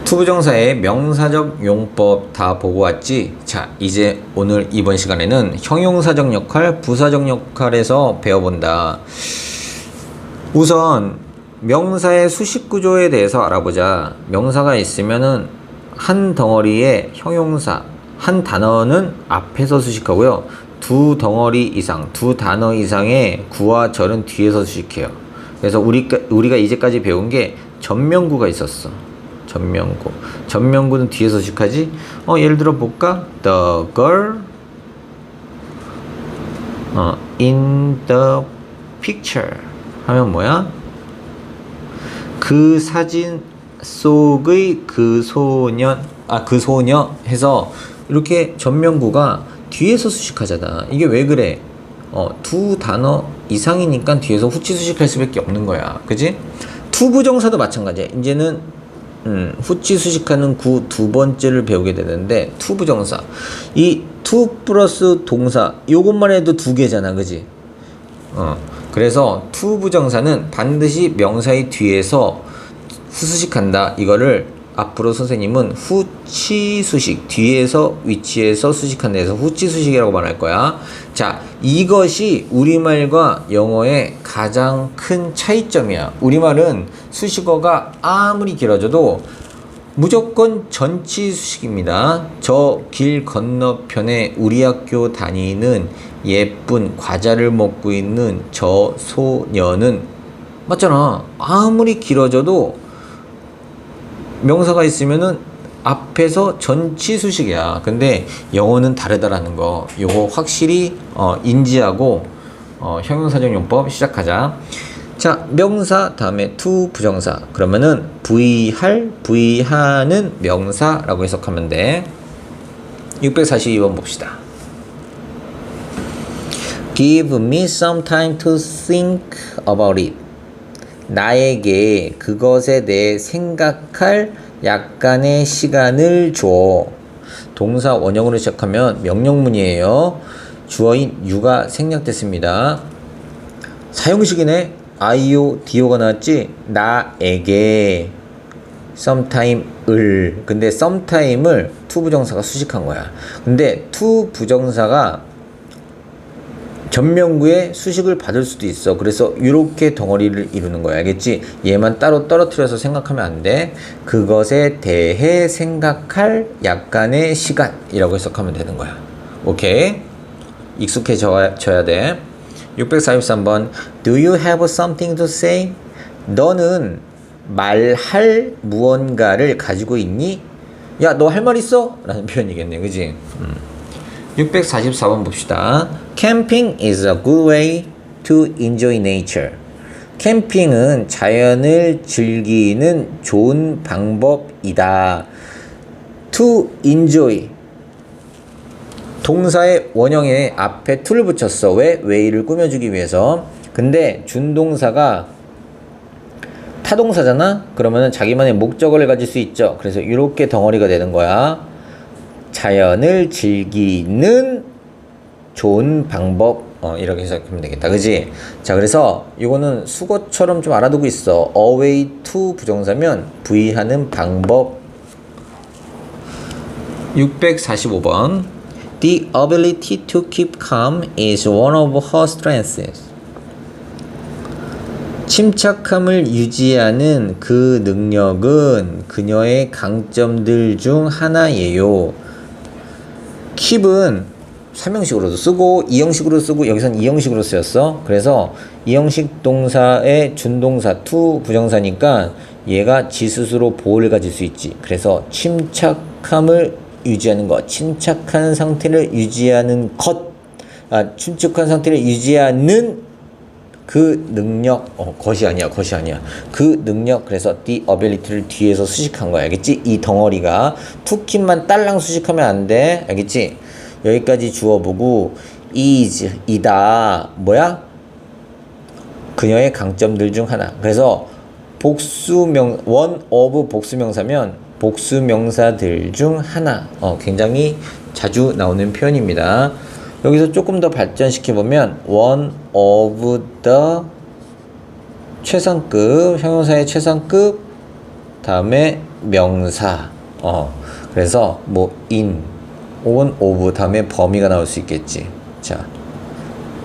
투부정사의 명사적 용법 다 보고 왔지? 자, 이제 오늘 이번 시간에는 형용사적 역할, 부사적 역할에서 배워본다. 우선 명사의 수식 구조에 대해서 알아보자. 명사가 있으면은 한 덩어리의 형용사, 한 단어는 앞에서 수식하고요. 두 덩어리 이상, 두 단어 이상의 구와 절은 뒤에서 수식해요. 그래서 우리가 이제까지 배운 게 전명구가 있었어. 전명구는 뒤에서 수식하지. 예를 들어 볼까? The girl in the picture 하면 뭐야? 그 사진 속의 그 소년, 그 소녀 해서 이렇게 전명구가 뒤에서 수식하잖아. 이게 왜 그래? 두 단어 이상이니까 뒤에서 후치 수식할 수밖에 없는 거야. 그지? 투부정사도 마찬가지야. 이제는 후치 수식하는 구 두 번째를 배우게 되는데, 투부정사. 이 투 플러스 동사, 요것만 해도 두 개잖아. 그지? 그래서 투부정사는 반드시 명사의 뒤에서 수식한다. 이거를 앞으로 선생님은 후치 수식, 뒤에서 위치에서 수식한다 해서 후치 수식이라고 말할 거야. 자, 이것이 우리말과 영어의 가장 큰 차이점이야. 우리말은 수식어가 아무리 길어져도 무조건 전치 수식입니다. 저 길 건너편에 우리 학교 다니는 예쁜 과자를 먹고 있는 저 소녀는, 맞잖아. 아무리 길어져도 명사가 있으면은 앞에서 전치 수식이야. 근데 영어는 다르다라는 거, 요거 확실히 인지하고 형용사적 용법 시작하자. 자, 명사 다음에 투 부정사. 그러면은 부의하는 명사라고 해석하면 돼. 642번 봅시다. Give me some time to think about it. 나에게 그것에 대해 생각할 약간의 시간을 줘. 동사 원형으로 시작하면 명령문이에요. 주어인 you가 생략됐습니다. 사용식이네. IO, DO가 나왔지? 나에게 sometime을. 근데 sometime을 투부정사가 수식한 거야. 근데 투부정사가 전명구에 수식을 받을 수도 있어. 그래서 이렇게 덩어리를 이루는 거야. 알겠지? 얘만 따로 떨어뜨려서 생각하면 안 돼. 그것에 대해 생각할 약간의 시간이라고 해석하면 되는 거야. 오케이? 익숙해져야 돼. 643번. Do you have something to say? 너는 말할 무언가를 가지고 있니? 야, 너 할 말 있어? 라는 표현이겠네. 그지? 644번 봅시다. Camping is a good way to enjoy nature. 캠핑은 자연을 즐기는 좋은 방법이다. To enjoy. 동사의 원형에 앞에 to를 붙였어. 왜? way를 꾸며주기 위해서. 근데 준동사가 타동사잖아? 그러면은 자기만의 목적어를 가질 수 있죠. 그래서 이렇게 덩어리가 되는 거야. 자연을 즐기는 좋은 방법, 이렇게 해석하면 되겠다. 그지? 자, 그래서 이거는 수거처럼 좀 알아두고 있어. away to 부정사면 부의하는 방법. 645번. The ability to keep calm is one of her strengths. 침착함을 유지하는 그 능력은 그녀의 강점들 중 하나예요. keep은 3형식으로도 쓰고 2형식으로 쓰고 여기선 2형식으로 쓰였어. 그래서 2형식 동사의 준동사 to 부정사니까 얘가 지 스스로 보호를 가질 수 있지. 그래서 침착함을 유지하는 것, 침착한 상태를 유지하는 것, 침착한 상태를 유지하는 그 능력, 것이 아니야. 그 능력, 그래서 the ability를 뒤에서 수식한 거야. 알겠지? 이 덩어리가 투kit만 딸랑 수식하면 안 돼. 알겠지? 여기까지 주어 보고 is, 이다. 뭐야? 그녀의 강점들 중 하나. 그래서 one of 복수명사면 복수명사들 중 하나. 굉장히 자주 나오는 표현입니다. 여기서 조금 더 발전시켜보면 one of the 최상급, 형용사의 최상급, 다음에 명사. 그래서 뭐 in 혹은 of 다음에 범위가 나올 수 있겠지. 자,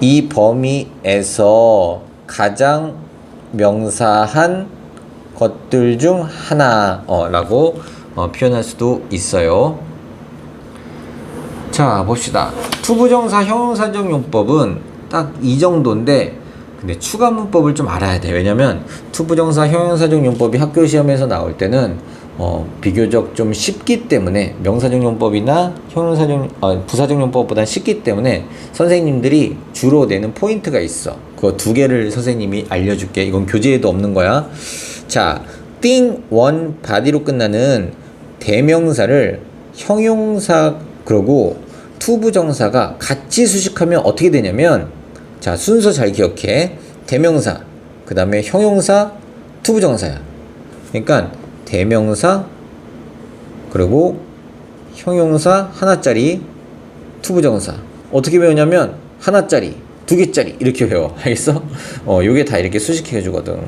이 범위에서 가장 명사한 것들 중 하나 라고 표현할 수도 있어요. 자, 봅시다. 투부정사 형용사적 용법은 딱 이 정도인데, 근데 추가 문법을 좀 알아야 돼. 왜냐면 투부정사 형용사적 용법이 학교 시험에서 나올 때는 비교적 좀 쉽기 때문에, 명사적 용법이나 부사적 용법보다 쉽기 때문에 선생님들이 주로 내는 포인트가 있어. 그거 두 개를 선생님이 알려줄게. 이건 교재에도 없는 거야. 자, thing, one, body로 끝나는 대명사를 형용사 그러고 투부정사가 같이 수식하면 어떻게 되냐면, 자, 순서 잘 기억해. 대명사, 그 다음에 형용사, 투부정사야. 그러니까 대명사, 그리고 형용사 하나짜리, 투부정사. 어떻게 배우냐면 하나짜리, 두 개짜리 이렇게 배워. 알겠어? 요게 다 이렇게 수식해 주거든.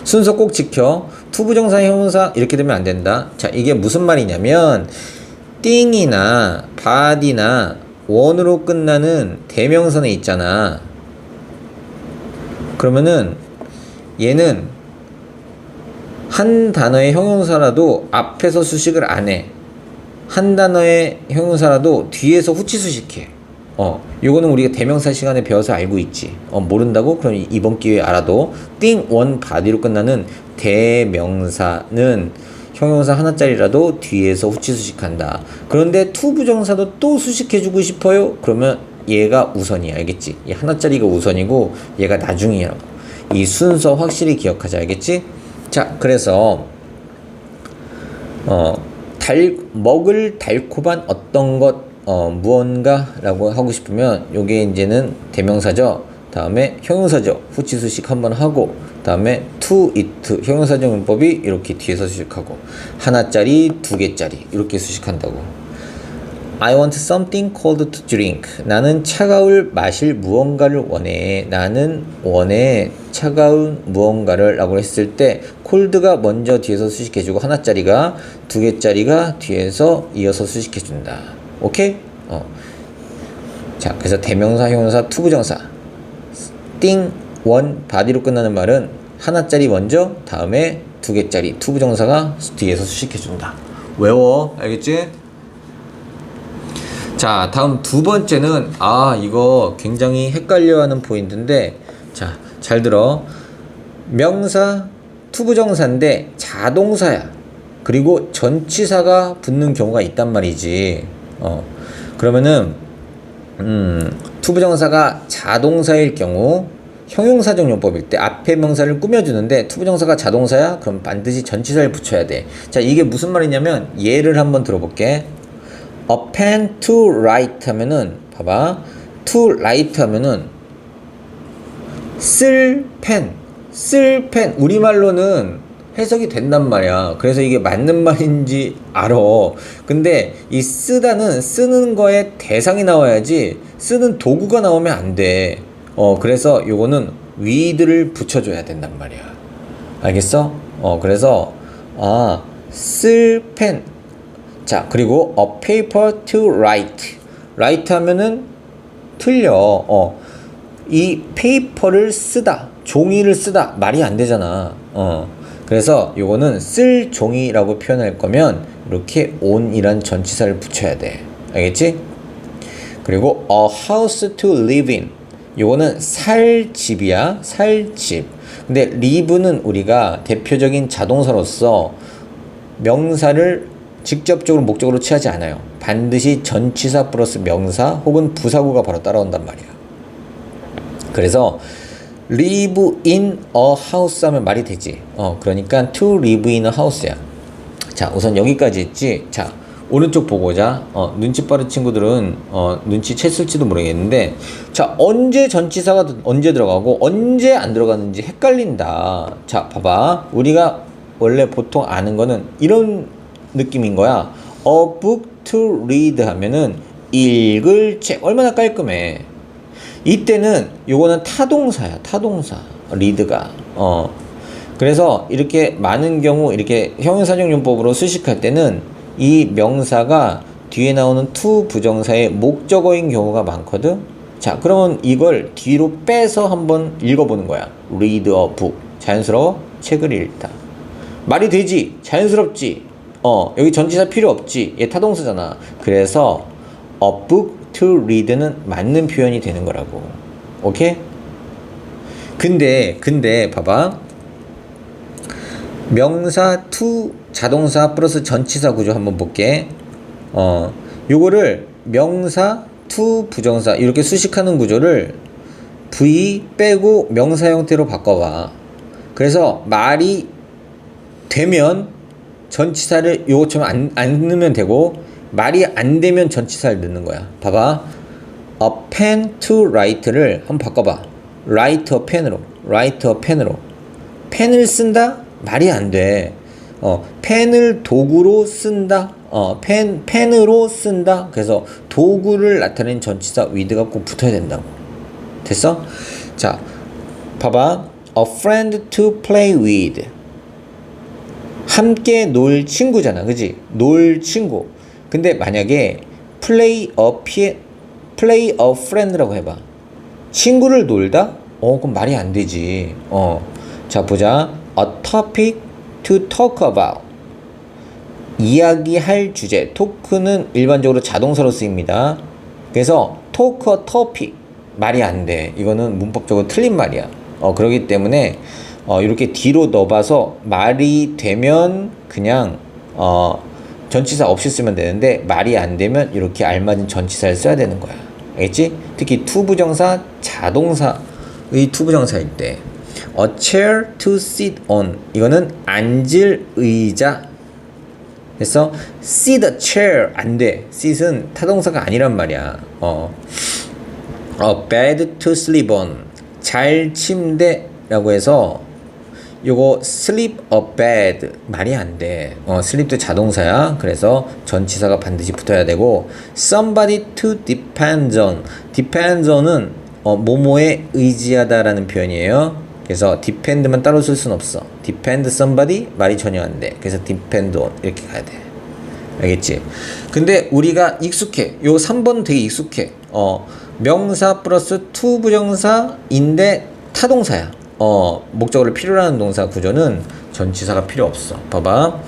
순서 꼭 지켜. 투부정사, 형용사 이렇게 되면 안 된다. 자, 이게 무슨 말이냐면 thing이나 body나 원으로 끝나는 대명사는 있잖아. 그러면은 얘는 한 단어의 형용사라도 앞에서 수식을 안 해. 한 단어의 형용사라도 뒤에서 후치 수식해. 요거는 우리가 대명사 시간에 배워서 알고 있지. 모른다고? 그럼 이번 기회에 알아도 thing, one, body로 끝나는 대명사는 형용사 하나짜리라도 뒤에서 후치 수식한다. 그런데 투부정사도 또 수식해주고 싶어요? 그러면 얘가 우선이야. 알겠지? 얘 하나짜리가 우선이고 얘가 나중이라고. 이 순서 확실히 기억하자. 알겠지? 자, 그래서 먹을 달콤한 어떤 것 무언가라고 하고 싶으면 요게 이제는 대명사죠. 다음에 형용사죠. 후치 수식 한번 하고, 다음에 to eat 형용사적 문법이 이렇게 뒤에서 수식하고, 하나짜리, 두 개짜리 이렇게 수식한다고. I want something cold to drink. 나는 차가울 마실 무언가를 원해. 나는 원해 차가운 무언가를 라고 했을 때 cold가 먼저 뒤에서 수식해주고 하나짜리가 두 개짜리가 뒤에서 이어서 수식해준다. 오케이? 자, 그래서 대명사, 형용사, 투부정사 thing, one, body로 끝나는 말은 하나짜리 먼저, 다음에 두 개짜리 투부정사가 뒤에서 수식해준다. 외워. 알겠지? 자, 다음 두 번째는 이거 굉장히 헷갈려하는 포인트인데, 자, 잘 들어. 명사, 투부정사인데 자동사야. 그리고 전치사가 붙는 경우가 있단 말이지. 그러면은 투부정사가 자동사일 경우 형용사적 용법일 때 앞에 명사를 꾸며주는데 투부정사가 자동사야? 그럼 반드시 전치사를 붙여야 돼. 자, 이게 무슨 말이냐면 예를 한번 들어볼게. A pen to write 하면은 봐봐. to write 하면은 쓸 펜 우리말로는 해석이 된단 말이야. 그래서 이게 맞는 말인지 알아. 근데 이 쓰다는 쓰는 거에 대상이 나와야지 쓰는 도구가 나오면 안 돼. 그래서 요거는 with를 붙여줘야 된단 말이야. 알겠어? 그래서 쓸 펜. 자, 그리고 a paper to write. write 하면은 틀려. 이 페이퍼를 쓰다, 종이를 쓰다 말이 안 되잖아. 그래서 요거는 쓸 종이라고 표현할 거면 이렇게 on이란 전치사를 붙여야 돼. 알겠지? 그리고 a house to live in. 요거는 살 집이야. 살 집. 근데 live는 우리가 대표적인 자동사로서 명사를 직접적으로 목적으로 취하지 않아요. 반드시 전치사 플러스 명사 혹은 부사구가 바로 따라온단 말이야. 그래서 live in a house 하면 말이 되지. 그러니까 to live in a house야. 자, 우선 여기까지 했지. 자, 오른쪽 보고자. 눈치 빠른 친구들은 눈치 챘을지도 모르겠는데, 자, 언제 전치사가 언제 들어가고 언제 안 들어가는지 헷갈린다. 자, 봐봐. 우리가 원래 보통 아는 거는 이런 느낌인 거야. A book to read 하면은 읽을 책. 얼마나 깔끔해. 이때는 요거는 타동사야. 타동사. read가. 그래서 이렇게 많은 경우 이렇게 형용사적용법으로 수식할 때는 이 명사가 뒤에 나오는 to 부정사의 목적어인 경우가 많거든. 자, 그러면 이걸 뒤로 빼서 한번 읽어보는 거야. read a book. 자연스러워? 책을 읽다. 말이 되지? 자연스럽지? 여기 전치사 필요 없지? 얘 타동사잖아. 그래서 a book to read는 맞는 표현이 되는 거라고. 오케이? 근데 봐봐. 명사 to 자동사 플러스 전치사 구조 한번 볼게. 요거를 명사 to 부정사 이렇게 수식하는 구조를 V 빼고 명사 형태로 바꿔봐. 그래서 말이 되면 전치사를 요것처럼 안 넣으면 되고, 말이 안 되면 전치사를 넣는 거야. 봐봐. a pen to write를 한번 바꿔봐. write a pen으로. write a pen으로. 펜을 쓴다? 말이 안 돼. 펜을 도구로 쓴다. 펜으로 쓴다. 그래서 도구를 나타내는 전치사 with가 꼭 붙어야 된다고. 됐어? 자, 봐봐. a friend to play with. 함께 놀 친구잖아. 그지? 놀 친구. 근데 만약에 play a friend라고 해봐. 친구를 놀다? 그럼 말이 안 되지. 자, 보자. a topic to talk about. 이야기할 주제. 토크는 일반적으로 자동사로 쓰입니다. 그래서 talk a topic. 말이 안 돼. 이거는 문법적으로 틀린 말이야. 그렇기 때문에 이렇게 뒤로 넣어봐서 말이 되면 그냥 전치사 없이 쓰면 되는데, 말이 안 되면 이렇게 알맞은 전치사를 써야 되는 거야. 알겠지? 특히 to 부정사, 자동사의 to 부정사일 때 a chair to sit on. 이거는 앉을 의자. 그래서 sit a chair 안 돼. sit은 타동사가 아니란 말이야. a bed to sleep on. 잘 침대라고 해서 요거 sleep a bed 말이 안 돼. sleep도 자동사야. 그래서 전치사가 반드시 붙어야 되고, somebody to depend on. depend on은 뭐뭐에 의지하다라는 표현이에요. 그래서 depend만 따로 쓸 순 없어. depend somebody 말이 전혀 안 돼. 그래서 depend on 이렇게 가야 돼. 알겠지? 근데 우리가 익숙해. 요 3번 되게 익숙해. 명사 플러스 to 부정사인데 타동사야. 목적어를 필요로 하는 동사 구조는 전치사가 필요 없어. 봐봐.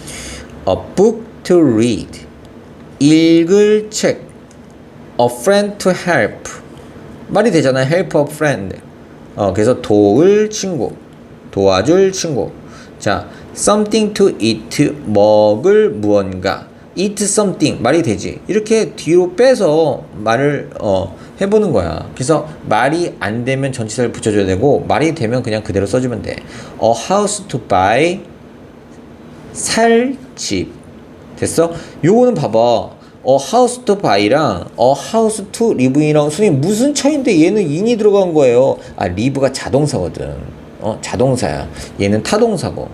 a book to read. 읽을 책. a friend to help. 말이 되잖아. help a friend. 그래서 도울 친구. 도와줄 친구. 자, something to eat. 먹을 무언가. eat something. 말이 되지. 이렇게 뒤로 빼서 말을 해보는 거야. 그래서 말이 안 되면 전치사를 붙여줘야 되고, 말이 되면 그냥 그대로 써주면 돼. a house to buy. 살 집. 됐어? 요거는 봐봐. a house to buy랑 a house to live이랑 선생님 무슨 차이인데 얘는 in이 들어간 거예요. live가 자동사거든. 자동사야. 얘는 타동사고.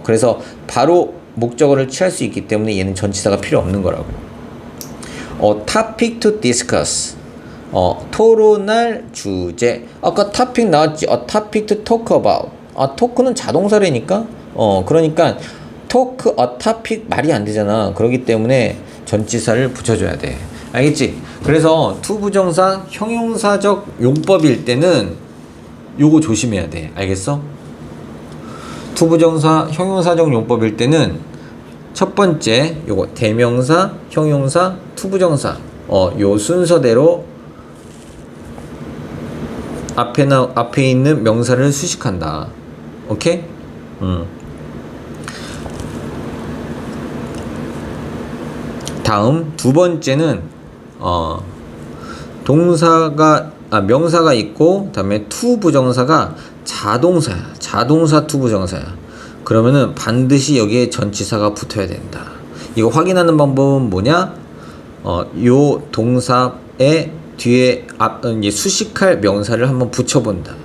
그래서 바로 목적어를 취할 수 있기 때문에 얘는 전치사가 필요 없는 거라고. topic to discuss. 토론할 주제. 아까 topic 나왔지. topic to talk about. talk는 자동사라니까. 그러니까 talk a topic 말이 안 되잖아. 그렇기 때문에 전치사를 붙여줘야 돼. 알겠지? 그래서 to 부정사 형용사적 용법일 때는 요거 조심해야 돼. 알겠어? to 부정사 형용사적 용법일 때는 첫 번째 요거 대명사, 형용사, to 부정사 요 순서대로 앞에 있는 명사를 수식한다. 오케이? 다음 두 번째는 명사가 있고, 그다음에 to 부정사가 자동사야. 자동사 to 부정사야. 그러면은 반드시 여기에 전치사가 붙어야 된다. 이거 확인하는 방법은 뭐냐? 요 동사의 뒤에 이제 수식할 명사를 한번 붙여본다.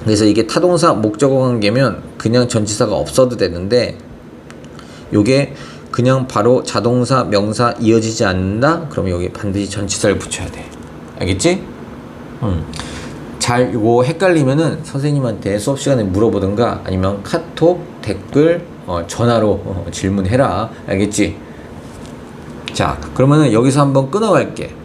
그래서 이게 타동사 목적어 관계면 그냥 전치사가 없어도 되는데, 요게 그냥 바로 자동사 명사 이어지지 않는다? 그러면 여기 반드시 전치사를 붙여야 돼. 알겠지? 잘 이거 헷갈리면은 선생님한테 수업 시간에 물어보든가 아니면 카톡, 댓글, 전화로 질문해라. 알겠지? 자, 그러면은 여기서 한번 끊어갈게.